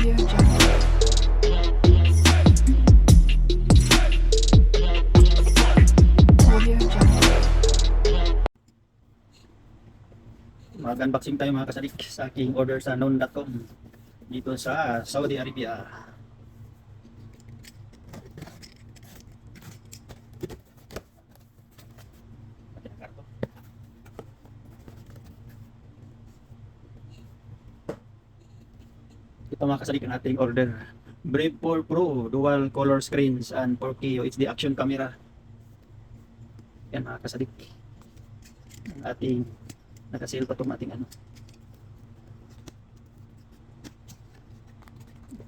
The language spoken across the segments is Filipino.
Audio Jungle. Audio Jungle. Mag-unboxing tayo mga kasadik sa aking order sa noon.com dito sa Saudi Arabia. Ito mga kasadik ang ating order. Brave 4 Pro dual color screens and 4K HD action camera. Yan mga kasadik. Ang ating naka-sale pa itong ating ano.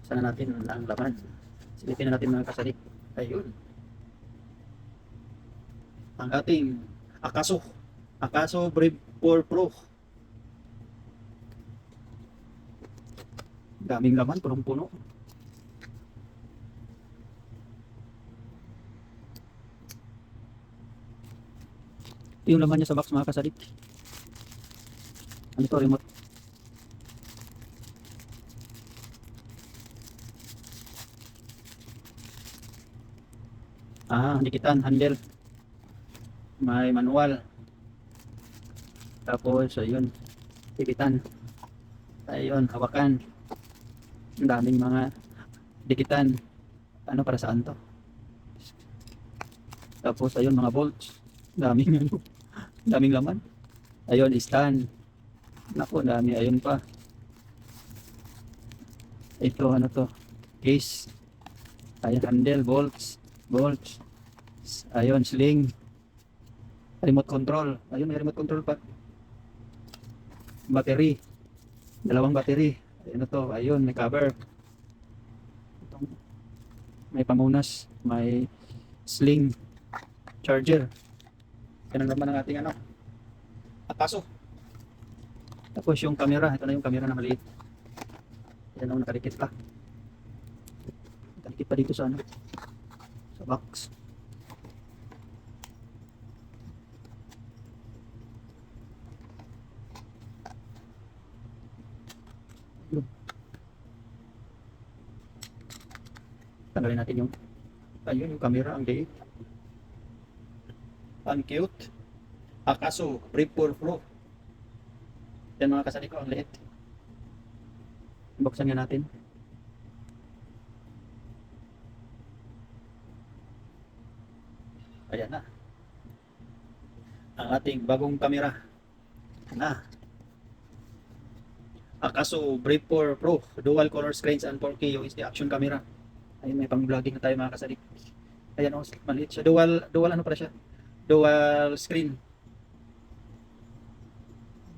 Sana natin ang laman. Silipin na natin mga kasadik. Ayun. Ang ating Akaso Brave 4 Pro. Daming laman, punong-puno. Ito yung laman niya sa box mga kasadik. Ano ito, remote? Dikitan, handle. May manual. Tapos, ayun, dikitan. Ayun, hawakan. Ang daming mga dikitan. Ano, para saan to? Tapos, ayun, mga bolts. Daming ano, daming laman. Ayun, stand. Naku, dami. Ayun pa. Ito, ano to? Case. Ayun, handle, bolts. Ayun, sling. Remote control. Ayun, may remote control pa. Battery. Dalawang battery. Ayun to. Ayun, may cover. Itong, may pamunas. May sling. Charger. Yan ang naman ng ating ano. Akaso. Tapos yung camera. Ito na yung camera na maliit. Yan ang nakadikit pa. Nakadikit pa dito sa ano. Sa box. Tanggalin natin yung ayun yung camera, ang liit. Ang cute. Akaso Brave 4 Pro. Yan mga kasali ko, ang liit. Buksan nga natin. Ayan na. Ang ating bagong camera. Na. Akaso Brave 4 Pro dual color screens and 4K UHD action camera. Ayun, may pang vlogging na tayo mga kasadik. Ayan o, maliit siya. Dual ano pala siya? Dual screen.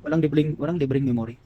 Walang libreng memory.